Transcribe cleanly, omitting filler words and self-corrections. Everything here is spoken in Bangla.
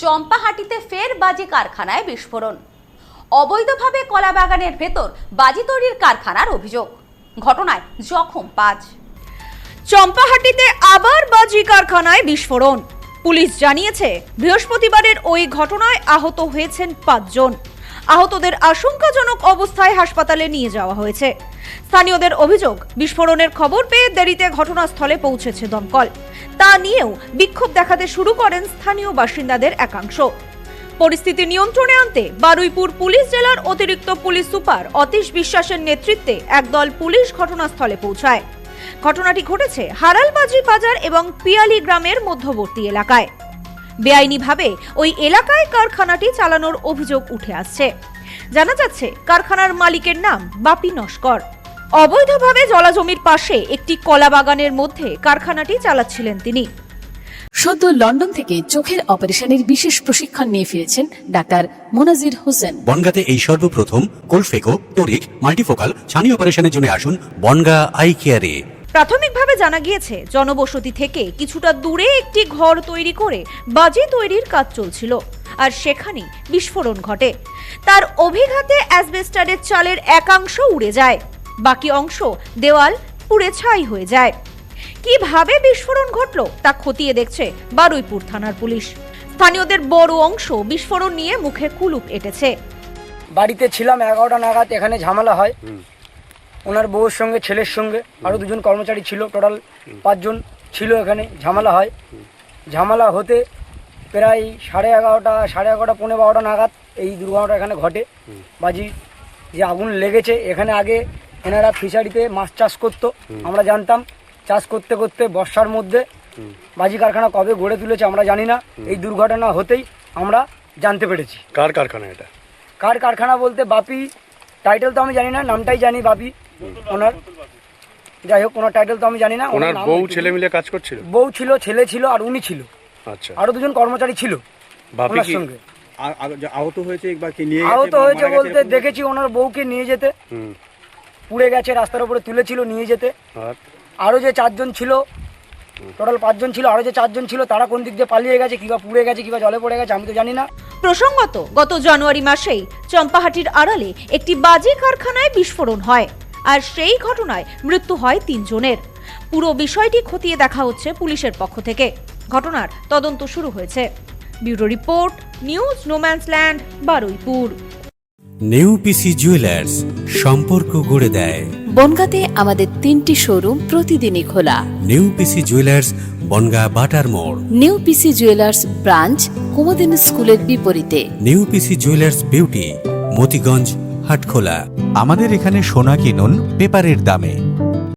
চম্পাহাটিতে ফের বাজি কারখানায় বিস্ফোরণ। অবৈধভাবে কলা বাগানের ভেতর বাজি তৈরির কারখানার অভিযোগ। ঘটনায় জখম 5। চম্পাহাটিতে আবার বাজি কারখানায় বিস্ফোরণ। পুলিশ জানিয়েছে বৃহস্পতিবারের ওই ঘটনায় আহত হয়েছেন 5 জন। আহতদের আশঙ্কাজনক অবস্থায় হাসপাতালে নিয়ে যাওয়া হয়েছে। স্থানীয়দের অভিযোগ, বিস্ফোরণের খবর পেয়ে দেরিতে ঘটনাস্থলে পৌঁছেছে দমকল। তা নিয়েও বিক্ষোভ দেখাতে শুরু করেন স্থানীয় বাসিন্দাদের একাংশ। পরিস্থিতি নিয়ন্ত্রণে আনতে বারুইপুর পুলিশ জেলার অতিরিক্ত পুলিশ সুপার অতীশ বিশ্বাসের নেতৃত্বে একদল পুলিশ ঘটনাস্থলে পৌঁছায়। ঘটনাটি ঘটেছে হারালবাজি বাজার এবং পিয়ালি গ্রামের মধ্যবর্তী এলাকায়। বেআইনিভাবে ওই এলাকায় কারখানাটি চালানোর অভিযোগ উঠে আসছে। জানা যাচ্ছে কারখানার মালিকের নাম বাপি নস্কর। অবৈধভাবে জলাজমির পাশে একটি কলা বাগানের মধ্যে কারখানাটি চালাচ্ছিলেন তিনি। সদ্য লন্ডন থেকে চোখের অপারেশনের বিশেষ প্রশিক্ষণ নিয়ে ফিরেছেন ডাক্তার মোনাজির হোসেন। বনগাঁতে এই সর্বপ্রথম কোলফেকো, টোরিক, মাল্টিফোকাল ছানি অপারেশনের জন্য আসুন বনগাঁ আই কেয়ারে। প্রাথমিকভাবে জানা গিয়েছে জনবসতি থেকে কিছুটা দূরে একটি ঘর তৈরি করে বাজি তৈরির কাজ চলছিল, আর সেখানেই বিস্ফোরণ ঘটে। তার অভিঘাতে অ্যাসবেস্টারের চালের একাংশ উড়ে যায়, বাকি অংশ দেওয়াল পুড়ে ছাই হয়ে যায়। কিভাবে বিস্ফোরণ ঘটলো তা খতিয়ে দেখছে বারুইপুর থানার পুলিশ। স্থানীয়দের বড় অংশ বিস্ফোরণ নিয়ে মুখে কুলুপ এঁটেছে। বাড়িতে ছিলাম 11টা নাগাদ, এখানে ঝামেলা হয় ওনার বউয়ের সঙ্গে, ছেলের সঙ্গে, আরও 2 জন কর্মচারী ছিল, টোটাল 5 জন ছিল। এখানে ঝামেলা হয়। ঝামেলা হতে প্রায় 11:30 পৌনে 12টা নাগাদ এই দুর্ঘটনাটা এখানে ঘটে। বাজি যে আগুন লেগেছে, এখানে আগে এনারা ফিশারিতে মাছ চাষ করতো, আমরা জানতাম। চাষ করতে করতে বর্ষার মধ্যে বাজি কারখানা কবে গড়ে তুলেছে আমরা জানি না। এই দুর্ঘটনা হতেই আমরা জানতে পেরেছি। কার কারখানা এটা? কার কারখানা বলতে বাপি, টাইটেল তো আমি জানি না, নামটাই জানি বাপি ওনার। যাই হোক, ওনার টাইটেল তো আমি জানি না। ওনার বউ ছেলে মিলে কাজ করছিল? বউ ছিল, ছেলে ছিল, আর উনি ছিল। আচ্ছা। আরো 2 জন কর্মচারী ছিল ওনার সঙ্গে। আহত হয়েছে বা কি নিয়ে আহত হয়েছে বলতে দেখেছি ওনার বউকে নিয়ে যেতে, পুড়ে গেছে, রাস্তার উপরে তুলেছিল নিয়ে যেতে। আরো যে 4 জন ছিল, টোটাল 5 জন ছিল, আরো যে 4 জন ছিল তারা কোন দিক দিয়ে পালিয়ে গেছে, কিংবা পুড়ে গেছে, কিংবা জলে পড়ে গেছে, আমি তো জানি না। প্রসঙ্গত, গত জানুয়ারি মাসেই চম্পাহাটির আড়ালে একটি বাজি কারখানায় বিস্ফোরণ হয়, আর সেই ঘটনায় মৃত্যু হয় 3 জনের। পুরো বিষয়টি খতিয়ে দেখা হচ্ছে পুলিশের পক্ষ থেকে। ঘটনার তদন্ত শুরু হয়েছে। Bureau report, news no man's land, Baruipur. New PC jewellers, সম্পর্ক গড়ে দেয়। বনগাঁতে আমাদের 3টি শোরুম প্রতিদিনই খোলা। নেউপিসি জুয়েলার্স, বনগাঁ বাটার মোড়। New PC jewellers branch Kumudini স্কুলের বিপরীতে। New PC jewellers beauty, Motiganj, Hatkhola. আমাদের এখানে সোনা কিনুন পেপারের দামে।